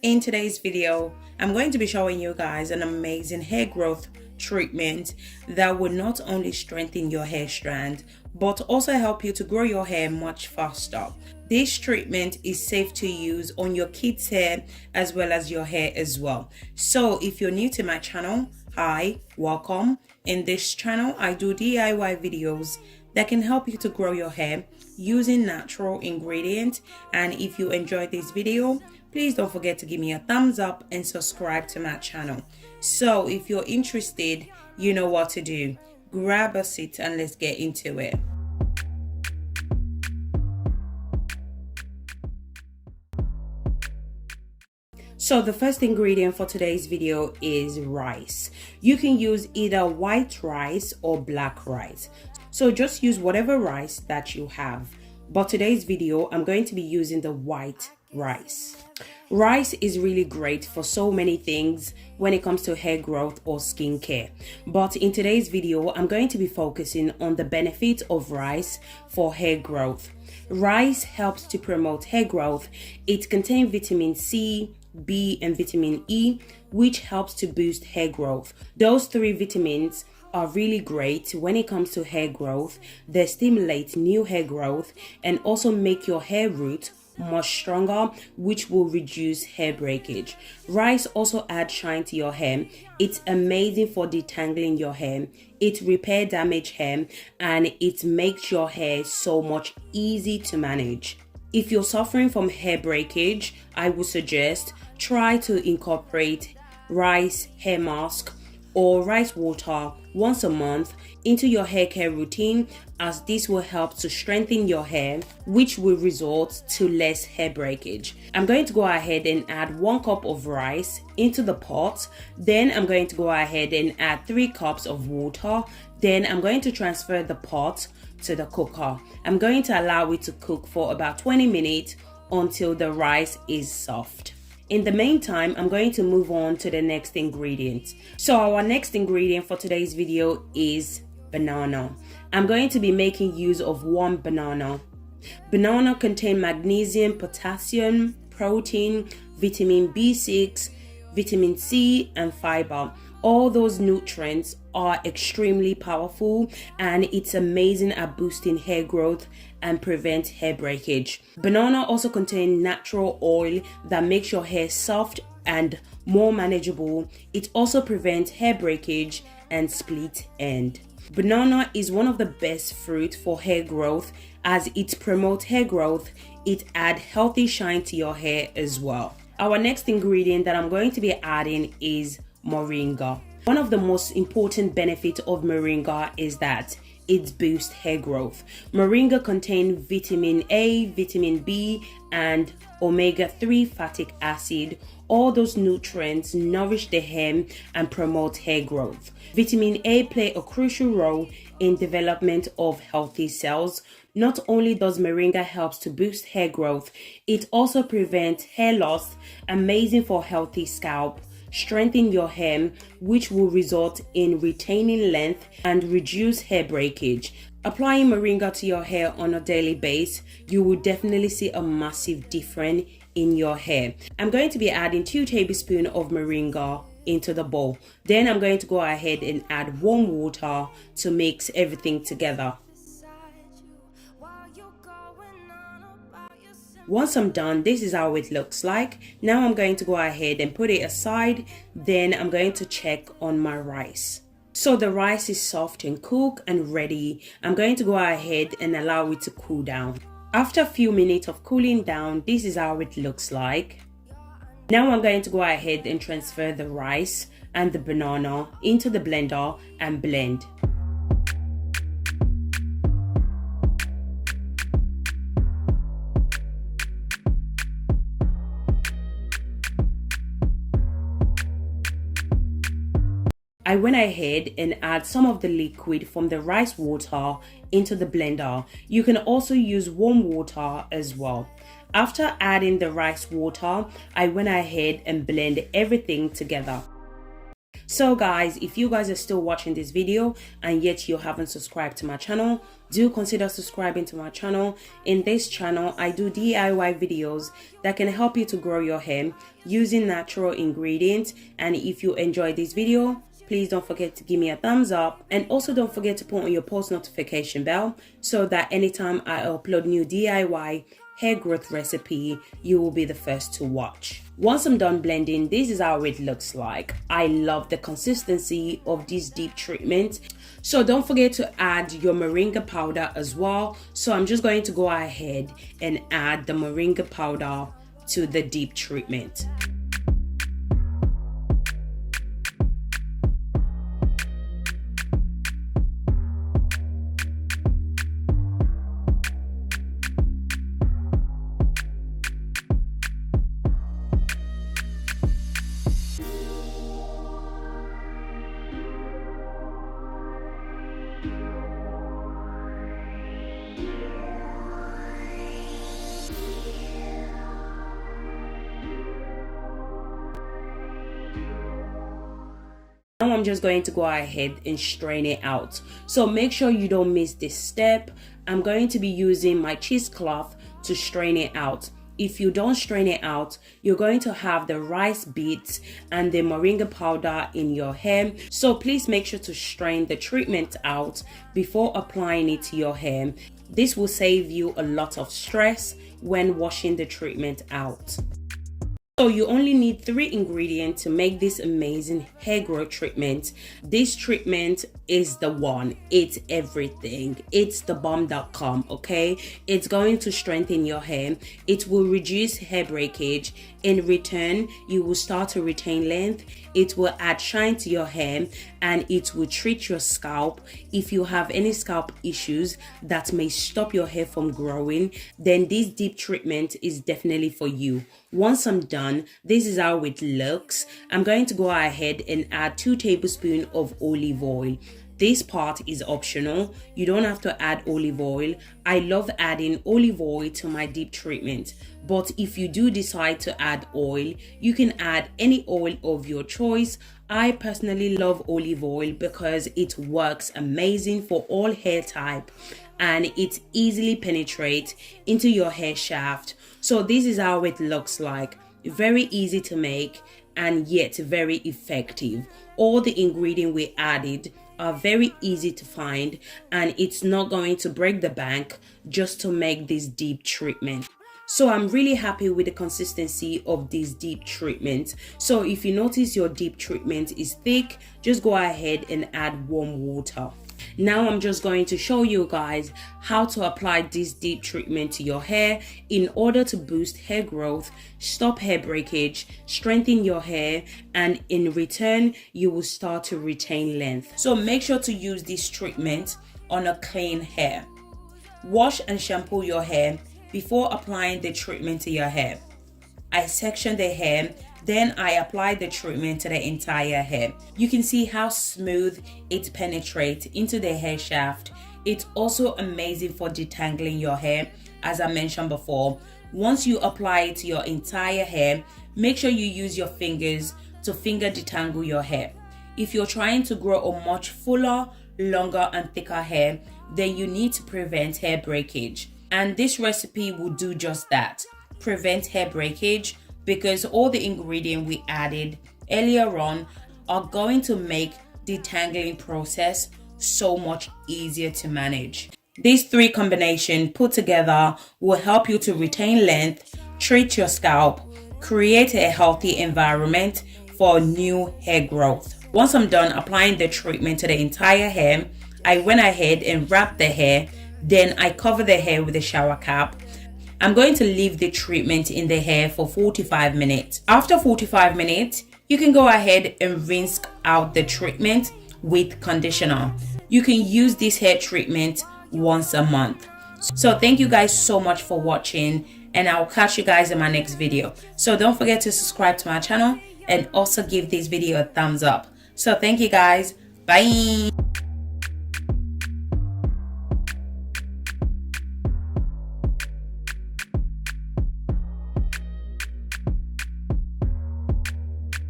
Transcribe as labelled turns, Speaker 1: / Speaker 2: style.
Speaker 1: In today's video, I'm going to be showing you guys an amazing hair growth treatment that will not only strengthen your hair strand but also help you to grow your hair much faster. This treatment is safe to use on your kids' hair as well as your hair as well. So if you're new to my channel, hi, welcome. In this channel, I do DIY videos that can help you to grow your hair using natural ingredients. And if you enjoyed this video, please don't forget to give me a thumbs up and subscribe to my channel. So if you're interested, you know what to do. Grab a seat and let's get into it. So the first ingredient for today's video is rice. You can use either white rice or black rice. So just use whatever rice that you have. But today's video, I'm going to be using the white rice. Rice is really great for so many things when it comes to hair growth or skincare. But in today's video, I'm going to be focusing on the benefit of rice for hair growth. Rice helps to promote hair growth. It contains vitamin C, B, and vitamin E, which helps to boost hair growth. Those three vitamins are really great when it comes to hair growth. They stimulate new hair growth and also make your hair root much stronger, which will reduce hair breakage. Rice also adds shine to your hair. It's amazing for detangling your hair. It repairs damaged hair and it makes your hair so much easy to manage. If you're suffering from hair breakage, I would suggest try to incorporate rice hair mask or rice water once a month into your hair care routine, as this will help to strengthen your hair, which will result to less hair breakage. I'm going to go ahead and add 1 cup of rice into the pot. Then I'm going to go ahead and add 3 cups of water. Then I'm going to transfer the pot to the cooker. I'm going to allow it to cook for about 20 minutes until the rice is soft. In the meantime, I'm going to move on to the next ingredient. So our next ingredient for today's video is banana. I'm going to be making use of 1 banana. Banana contain magnesium, potassium, protein, vitamin B6, vitamin C, and fiber. All those nutrients are extremely powerful and it's amazing at boosting hair growth and prevent hair breakage. Banana also contains natural oil that makes your hair soft and more manageable. It also prevents hair breakage and split end. Banana is one of the best fruit for hair growth as it promotes hair growth. It adds healthy shine to your hair as well. Our next ingredient that I'm going to be adding is Moringa. One of the most important benefits of Moringa is that it boosts hair growth. Moringa contains vitamin A, vitamin B, and omega-3 fatty acid. All those nutrients nourish the hair and promote hair growth. Vitamin A plays a crucial role in development of healthy cells. Not only does Moringa help to boost hair growth, it also prevents hair loss, amazing for healthy scalp, strengthen your hair, which will result in retaining length and reduce hair breakage. Applying Moringa to your hair on a daily basis, you will definitely see a massive difference in your hair. I'm going to be adding 2 tablespoons of Moringa into the bowl. Then I'm going to go ahead and add warm water to mix everything together. Once I'm done, this is how it looks like. Now I'm going to go ahead and put it aside. Then I'm going to check on my rice. So the rice is soft and cooked and ready. I'm going to go ahead and allow it to cool down. After a few minutes of cooling down, this is how it looks like. Now I'm going to go ahead and transfer the rice and the banana into the blender and blend. I went ahead and add some of the liquid from the rice water into the blender. You can also use warm water as well. After adding the rice water, I went ahead and blended everything together. So guys, if you guys are still watching this video and yet you haven't subscribed to my channel, do consider subscribing to my channel. In this channel, I do DIY videos that can help you to grow your hair using natural ingredients. And if you enjoy this video, please don't forget to give me a thumbs up, and also don't forget to put on your post notification bell so that anytime I upload new DIY hair growth recipe, you will be the first to watch. Once I'm done blending, this is how it looks like. I love the consistency of this deep treatment. So don't forget to add your moringa powder as well. So I'm just going to go ahead and add the moringa powder to the deep treatment. Now I'm just going to go ahead and strain it out. So make sure you don't miss this step. I'm going to be using my cheesecloth to strain it out. If you don't strain it out, you're going to have the rice bits and the moringa powder in your hair. So please make sure to strain the treatment out before applying it to your hair. This will save you a lot of stress when washing the treatment out. So you only need 3 ingredients to make this amazing hair growth treatment. This treatment is the one. It's everything. It's the bomb.com, okay? It's going to strengthen your hair. It will reduce hair breakage. In return, you will start to retain length. It will add shine to your hair, and it will treat your scalp. If you have any scalp issues that may stop your hair from growing, then this deep treatment is definitely for you. Once I'm done, this is how it looks. I'm going to go ahead and add 2 tablespoons of olive oil. This part is optional. You don't have to add olive oil. I love adding olive oil to my deep treatment. But if you do decide to add oil, you can add any oil of your choice. I personally love olive oil because it works amazing for all hair type, and it easily penetrates into your hair shaft. So this is how it looks like. Very easy to make and yet very effective. All the ingredients we added are very easy to find, and it's not going to break the bank just to make this deep treatment. So I'm really happy with the consistency of this deep treatment. So if you notice your deep treatment is thick, just go ahead and add warm water. Now I'm just going to show you guys how to apply this deep treatment to your hair in order to boost hair growth, stop hair breakage, strengthen your hair, and in return you will start to retain length. So make sure to use this treatment on a clean hair. Wash and shampoo your hair before applying the treatment to your hair. I section the hair, then I apply the treatment to the entire hair. You can see how smooth it penetrates into the hair shaft. It's also amazing for detangling your hair, as I mentioned before. Once you apply it to your entire hair, make sure you use your fingers to finger detangle your hair. If you're trying to grow a much fuller, longer and thicker hair, then you need to prevent hair breakage. And this recipe will do just that. Prevent hair breakage, because all the ingredients we added earlier on are going to make the detangling process so much easier to manage. These 3 combinations put together will help you to retain length, treat your scalp, create a healthy environment for new hair growth. Once I'm done applying the treatment to the entire hair, I went ahead and wrapped the hair. Then I cover the hair with a shower cap. I'm going to leave the treatment in the hair for 45 minutes. After 45 minutes, you can go ahead and rinse out the treatment with conditioner. You can use this hair treatment once a month. So thank you guys so much for watching, and I'll catch you guys in my next video. So don't forget to subscribe to my channel and also give this video a thumbs up. So thank you guys. Bye.